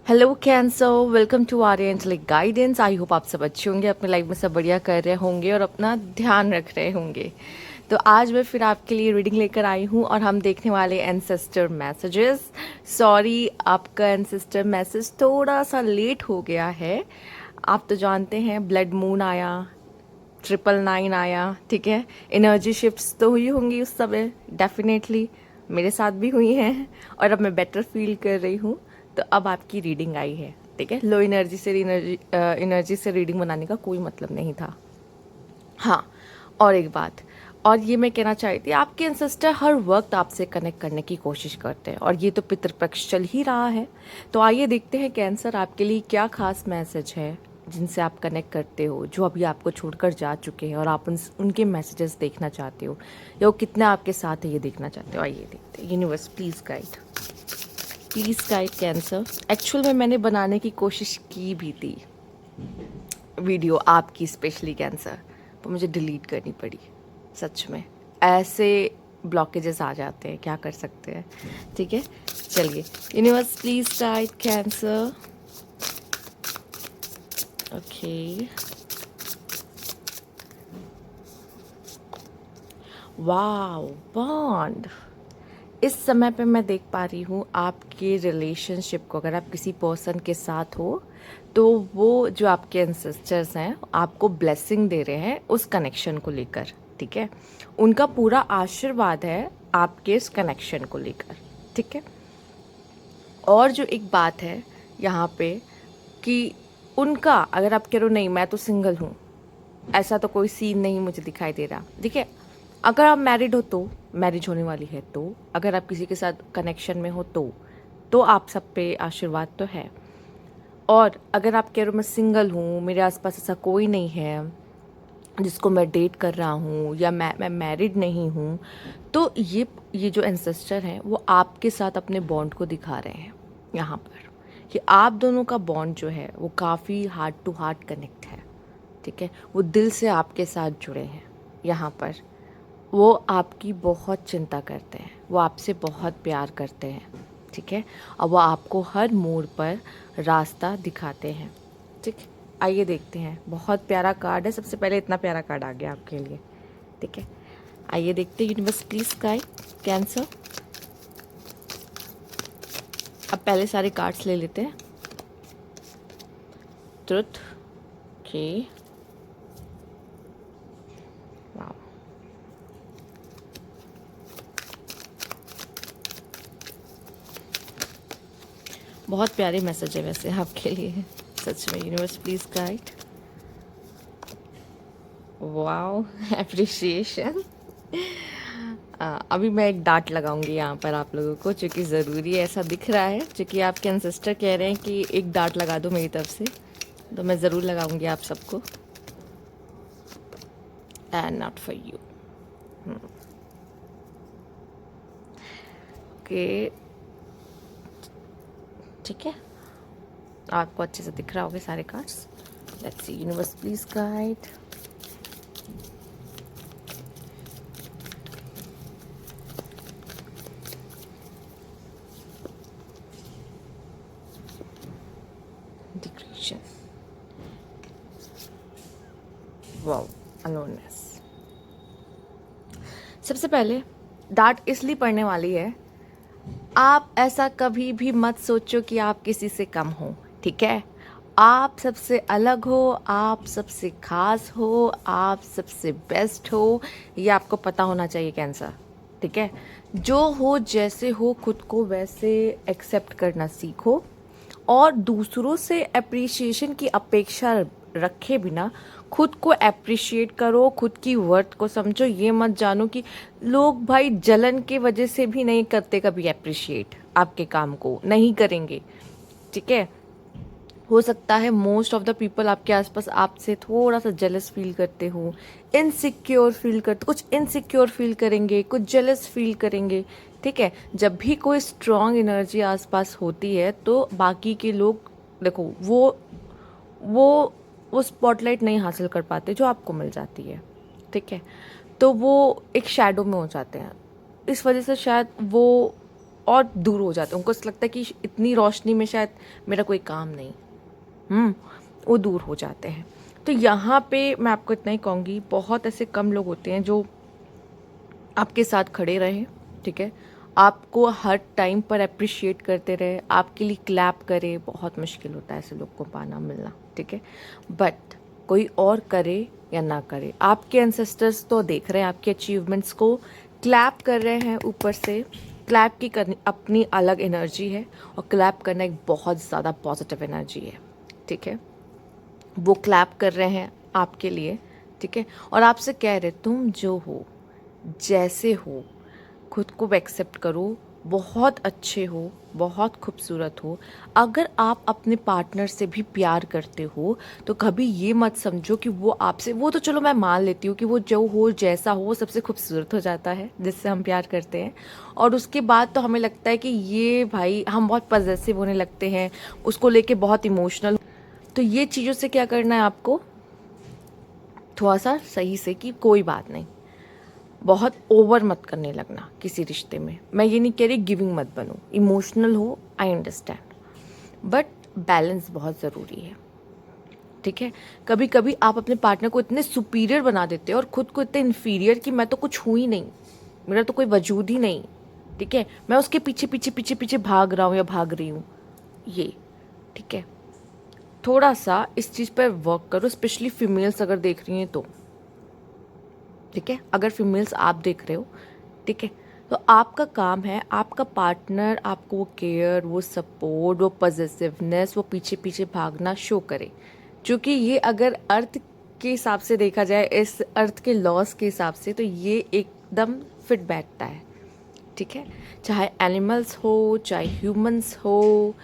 Hello cancer, welcome to Aryan guidance. I hope आप सब अच्छे होंगे, अपनी लाइफ में सब बढ़िया कर रहे होंगे और अपना ध्यान रख रहे होंगे। तो आज मैं फिर आपके लिए रीडिंग लेकर आई हूँ और हम देखने वाले एंसेस्टर मैसेजेस। सॉरी, आपका एंसेस्टर मैसेज थोड़ा सा लेट हो गया है। आप तो जानते हैं, ब्लड मून आया, 999 आया, ठीक है। एनर्जी शिफ्ट्स तो हुई होंगी उस समय, डेफिनेटली मेरे साथ भी हुई हैं और अब मैं बेटर फील कर रही हूँ। तो अब आपकी रीडिंग आई है, ठीक है। लो एनर्जी से रीडिंग बनाने का कोई मतलब नहीं था। हाँ, और एक बात, और ये मैं कहना चाहती थी, आपके एंसेस्टर हर वक्त आपसे कनेक्ट करने की कोशिश करते हैं और ये तो पितृपक्ष चल ही रहा है। तो आइए देखते हैं कैंसर आपके लिए क्या खास मैसेज है जिनसे आप कनेक्ट करते हो, जो अभी आपको छोड़कर जा चुके हैं और आप उनके मैसेजेस देखना चाहते हो या वो कितना आपके साथ है ये देखना चाहते हो। आइए देखते हैं। Universe please guide cancer. Actual में मैंने बनाने की कोशिश की भी थी वीडियो आपकी, स्पेशली कैंसर, पर मुझे डिलीट करनी पड़ी। सच में ऐसे ब्लॉकेजेस आ जाते हैं, क्या कर सकते हैं। ठीक है, चलिए। Universe please guide cancer. Okay, wow, bond. इस समय पे मैं देख पा रही हूँ आपके रिलेशनशिप को, अगर आप किसी पर्सन के साथ हो तो वो जो आपके एंसेस्टर्स हैं आपको ब्लेसिंग दे रहे हैं उस कनेक्शन को लेकर, ठीक है। उनका पूरा आशीर्वाद है आपके इस कनेक्शन को लेकर, ठीक है। और जो एक बात है यहाँ पे कि उनका, अगर आप कह रहे हो नहीं मैं तो सिंगल हूँ, ऐसा तो कोई सीन नहीं मुझे दिखाई दे रहा, देखिए। अगर आप मैरिड हो तो, मैरिज होने वाली है तो, अगर आप किसी के साथ कनेक्शन में हो तो आप सब पे आशीर्वाद तो है। और अगर आप कह रहे हो मैं सिंगल हूँ, मेरे आसपास ऐसा कोई नहीं है जिसको मैं डेट कर रहा हूँ, या मैं मैरिड नहीं हूँ, तो ये जो एंसेस्टर हैं वो आपके साथ अपने बॉन्ड को दिखा रहे हैं यहाँ पर, कि आप दोनों का बॉन्ड जो है वो काफ़ी हार्ट टू हार्ट कनेक्ट है, ठीक है। वो दिल से आपके साथ जुड़े हैं यहाँ पर। वो आपकी बहुत चिंता करते हैं, वो आपसे बहुत प्यार करते हैं, ठीक है। और वो आपको हर मोड़ पर रास्ता दिखाते हैं, ठीक। आइए देखते हैं, बहुत प्यारा कार्ड है। सबसे पहले इतना प्यारा कार्ड आ गया आपके लिए, ठीक है। आइए देखते हैं। Universe please guide cancer. अब पहले सारे कार्ड्स ले लेते हैं। ट्रुथ, ओके, वाओ, बहुत प्यारे मैसेज है वैसे आपके लिए, सच में। Universe please guide, wow, appreciation. अभी मैं एक डांट लगाऊंगी यहाँ पर आप लोगों को, जो कि ज़रूरी है, ऐसा दिख रहा है, जो कि आपके एंसेस्टर कह रहे हैं कि एक डांट लगा दो मेरी तरफ से, तो मैं ज़रूर लगाऊंगी आप सबको। And not for you, okay, ठीक है। आपको अच्छे से दिख रहा होगा सारे cards. Let's see. Universe please guide, discretion, wow, aloneness. सबसे पहले डांट इसलिए पड़ने वाली है, आप ऐसा कभी भी मत सोचो कि आप किसी से कम हो, ठीक है। आप सबसे अलग हो, आप सबसे खास हो, आप सबसे बेस्ट हो, ये आपको पता होना चाहिए कैंसर, ठीक है। जो हो जैसे हो, खुद को वैसे एक्सेप्ट करना सीखो और दूसरों से अप्रिसिएशन की अपेक्षा रखे बिना खुद को अप्रिशिएट करो, खुद की वर्थ को समझो। ये मत जानो कि लोग भाई जलन के वजह से भी नहीं करते कभी अप्रिशिएट, आपके काम को नहीं करेंगे, ठीक है। हो सकता है मोस्ट ऑफ द पीपल आपके आसपास आपसे थोड़ा सा जेलस फील करते हो, इनसिक्योर फील करते, कुछ इनसिक्योर फील करेंगे, कुछ जेलस फील करेंगे, ठीक है। जब भी कोई स्ट्रॉन्ग एनर्जी आसपास होती है तो बाकी के लोग, देखो, वो वो स्पॉटलाइट नहीं हासिल कर पाते जो आपको मिल जाती है, ठीक है। तो वो एक शैडो में हो जाते हैं, इस वजह से शायद वो और दूर हो जाते हैं, उनको ऐसा लगता है कि इतनी रोशनी में शायद मेरा कोई काम नहीं, वो दूर हो जाते हैं। तो यहाँ पे मैं आपको इतना ही कहूँगी, बहुत ऐसे कम लोग होते हैं जो आपके साथ खड़े रहे, ठीक है, आपको हर टाइम पर अप्रिशिएट करते रहे, आपके लिए क्लैप करे। बहुत मुश्किल होता है ऐसे लोग को पाना मिलना, ठीक है। बट कोई और करे या ना करे, आपके एंसेस्टर्स तो देख रहे हैं आपके अचीवमेंट्स को, क्लैप कर रहे हैं ऊपर से। क्लैप की करनी अपनी अलग एनर्जी है, और क्लैप करना एक बहुत ज़्यादा पॉजिटिव एनर्जी है, ठीक है। वो क्लैप कर रहे हैं आपके लिए, ठीक है, और आपसे कह रहे तुम जो हो, जैसे हो, खुद को एक्सेप्ट करो, बहुत अच्छे हो, बहुत खूबसूरत हो। अगर आप अपने पार्टनर से भी प्यार करते हो तो कभी ये मत समझो कि वो आपसे, वो तो चलो मैं मान लेती हूँ कि वो जो हो, जैसा हो, वो सबसे खूबसूरत हो जाता है जिससे हम प्यार करते हैं, और उसके बाद तो हमें लगता है कि ये भाई, हम बहुत पॉजेसिव होने लगते हैं, उसको लेके बहुत इमोशनल। तो ये चीज़ों से क्या करना है आपको, थोड़ा सा सही से, कि कोई बात नहीं, बहुत ओवर मत करने लगना किसी रिश्ते में। मैं ये नहीं कह रही गिविंग मत बनो, इमोशनल हो, आई अंडरस्टैंड, बट बैलेंस बहुत ज़रूरी है, ठीक है। कभी कभी आप अपने पार्टनर को इतने सुपीरियर बना देते हो और खुद को इतने इन्फीरियर कि मैं तो कुछ हूँ ही नहीं, मेरा तो कोई वजूद ही नहीं, ठीक है, मैं उसके पीछे पीछे पीछे पीछे भाग रहा हूँ या भाग रही हूँ, ये, ठीक है। थोड़ा सा इस चीज़ पर वर्क करो, स्पेशली फीमेल्स अगर देख रही हैं तो, ठीक है। अगर फीमेल्स आप देख रहे हो, ठीक है, तो आपका काम है, आपका पार्टनर आपको वो केयर, वो सपोर्ट, वो पॉजिटिवनेस, वो पीछे पीछे भागना शो करे। क्योंकि ये अगर अर्थ के हिसाब से देखा जाए, इस अर्थ के लॉस के हिसाब से, तो ये एकदम फिट बैठता है, ठीक है। चाहे एनिमल्स हो, चाहे ह्यूमंस हो,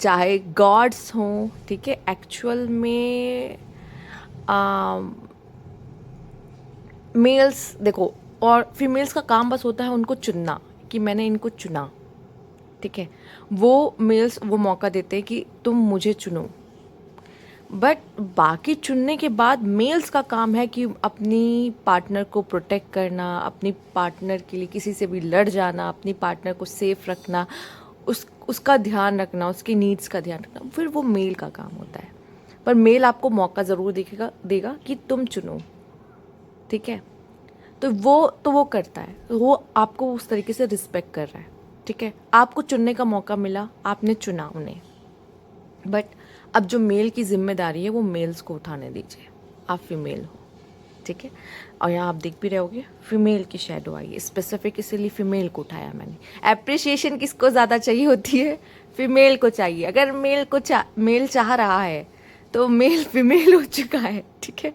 चाहे गॉड्स हो, ठीक है। एक्चुअल में मेल्स देखो, और फीमेल्स का काम बस होता है उनको चुनना, कि मैंने इनको चुना, ठीक है। वो मेल्स वो मौका देते हैं कि तुम मुझे चुनो, बट बाकी चुनने के बाद मेल्स का काम है कि अपनी पार्टनर को प्रोटेक्ट करना, अपनी पार्टनर के लिए किसी से भी लड़ जाना, अपनी पार्टनर को सेफ रखना, उसका ध्यान रखना, उसकी नीड्स का ध्यान रखना, फिर वो मेल का काम होता है। पर मेल आपको मौका ज़रूर देगा कि तुम चुनो, ठीक है। तो वो करता है, तो वो आपको उस तरीके से रिस्पेक्ट कर रहा है, ठीक है। आपको चुनने का मौका मिला, आपने चुना उन्हें, बट अब जो मेल की जिम्मेदारी है वो मेल्स को उठाने दीजिए। आप फीमेल हो, ठीक है। और यहाँ आप देख भी रहे होगे फीमेल की शेडो आई है, स्पेसिफिक इसीलिए फीमेल को उठाया मैंने। एप्रिसिएशन किसको ज़्यादा चाहिए होती है, फीमेल को चाहिए। अगर मेल चाह रहा है तो मेल फीमेल हो चुका है, ठीक है।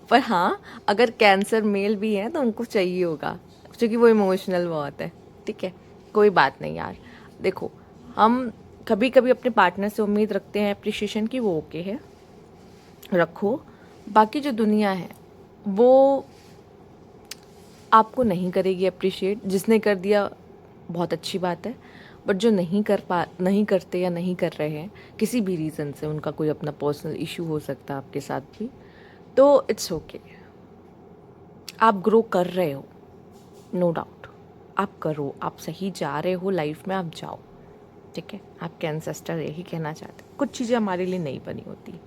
पर हाँ, अगर कैंसर मेल भी है तो उनको चाहिए होगा, क्योंकि वो इमोशनल बहुत है, ठीक है। कोई बात नहीं यार, देखो, हम कभी कभी अपने पार्टनर से उम्मीद रखते हैं अप्रिशिएशन की, वो ओके है, रखो। बाकी जो दुनिया है वो आपको नहीं करेगी अप्रिशिएट। जिसने कर दिया बहुत अच्छी बात है, बट जो नहीं करते या नहीं कर रहे हैं किसी भी रीज़न से, उनका कोई अपना पर्सनल इशू हो सकता है आपके साथ भी, तो इट्स ओके। आप ग्रो कर रहे हो, नो डाउट, आप करो, आप सही जा रहे हो लाइफ में, आप जाओ, ठीक है। आपके एंसेस्टर यही कहना चाहते हैं। कुछ चीज़ें हमारे लिए नहीं बनी होती,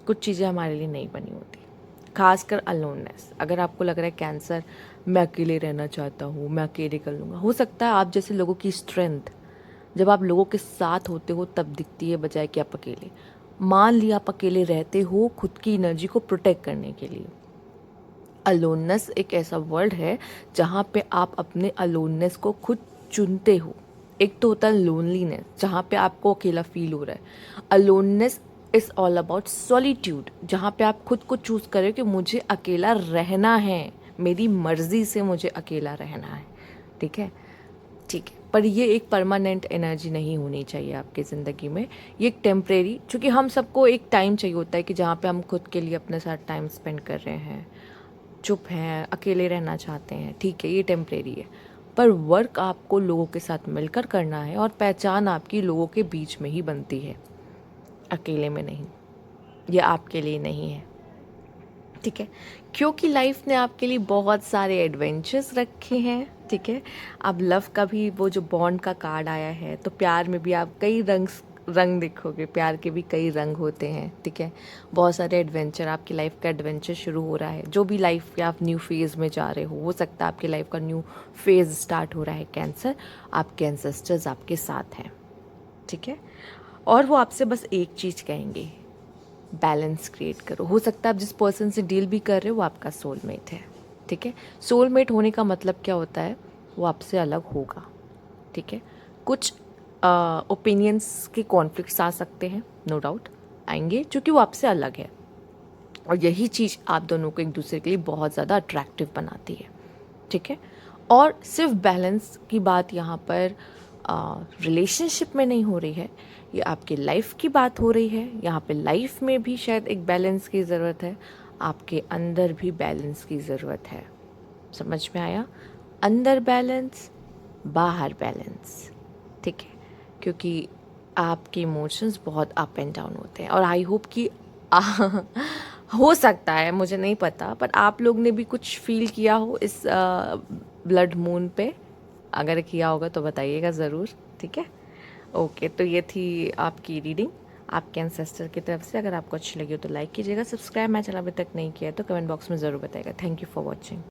कुछ चीज़ें हमारे लिए नहीं बनी होती, खासकर अलोननेस। अगर आपको लग रहा है कैंसर, मैं अकेले रहना चाहता हूँ, मैं अकेले कर लूँगा, हो सकता है आप जैसे लोगों की स्ट्रेंथ जब आप लोगों के साथ होते हो तब दिखती है, बजाय कि आप अकेले। मान लिया आप अकेले रहते हो खुद की एनर्जी को प्रोटेक्ट करने के लिए। अलोननेस एक ऐसा वर्ड है जहाँ पे आप अपने अलोननेस को खुद चुनते हो। एक तो होता है लोनलीनेस, जहाँ पे आपको अकेला फील हो रहा है। Aloneness is all about solitude, जहाँ पे आप खुद को चूज़ करें कि मुझे अकेला रहना है, मेरी मर्जी से मुझे अकेला रहना है, ठीक है, ठीक है। पर ये एक परमानेंट एनर्जी नहीं होनी चाहिए आपकी ज़िंदगी में, ये एक टेम्परेरी, क्योंकि हम सबको एक टाइम चाहिए होता है कि जहाँ पे हम खुद के लिए अपने साथ टाइम स्पेंड कर रहे हैं, चुप हैं, अकेले रहना चाहते हैं, ठीक है, ये टेम्परेरी है। पर वर्क आपको लोगों के साथ मिलकर करना है, और पहचान आपकी लोगों के बीच में ही बनती है, अकेले में नहीं। ये आपके लिए नहीं है, ठीक है, क्योंकि लाइफ ने आपके लिए बहुत सारे एडवेंचर्स रखे हैं, ठीक है। अब लव का भी वो जो बॉन्ड का कार्ड आया है, तो प्यार में भी आप कई रंग देखोगे, प्यार के भी कई रंग होते हैं। ठीक है, बहुत सारे एडवेंचर, आपकी लाइफ का एडवेंचर शुरू हो रहा है। जो भी लाइफ के आप न्यू फेज़ में जा रहे हो सकता है आपकी लाइफ का न्यू फेज़ स्टार्ट हो रहा है कैंसर। आपके एंसेस्टर्स आपके साथ हैं। ठीक है, और वो आपसे बस एक चीज़ कहेंगे, बैलेंस क्रिएट करो। हो सकता है आप जिस पर्सन से डील भी कर रहे हो वो आपका सोलमेट है। ठीक है, सोलमेट होने का मतलब क्या होता है, वो आपसे अलग होगा। ठीक है, कुछ ओपिनियंस के कॉन्फ्लिक्ट्स आ सकते हैं, नो डाउट आएंगे, क्योंकि वो आपसे अलग है। और यही चीज़ आप दोनों को एक दूसरे के लिए बहुत ज़्यादा अट्रैक्टिव बनाती है। ठीक है, और सिर्फ बैलेंस की बात यहाँ पर रिलेशनशिप में नहीं हो रही है, ये आपकी लाइफ की बात हो रही है। यहाँ पे लाइफ में भी शायद एक बैलेंस की ज़रूरत है, आपके अंदर भी बैलेंस की ज़रूरत है। समझ में आया? अंदर बैलेंस, बाहर बैलेंस। ठीक है, क्योंकि आपके इमोशंस बहुत अप एंड डाउन होते हैं, और आई होप कि हो सकता है, मुझे नहीं पता, पर आप लोग ने भी कुछ फील किया हो इस ब्लड मून पे। अगर किया होगा तो बताइएगा ज़रूर। ठीक है, ओके, तो ये थी आपकी रीडिंग आपके एंसेस्टर की तरफ से। अगर आपको अच्छी लगी हो तो लाइक कीजिएगा, सब्सक्राइब मेरा चैनल अभी तक नहीं किया है तो कमेंट बॉक्स में ज़रूर बताइएगा। Thank you for watching.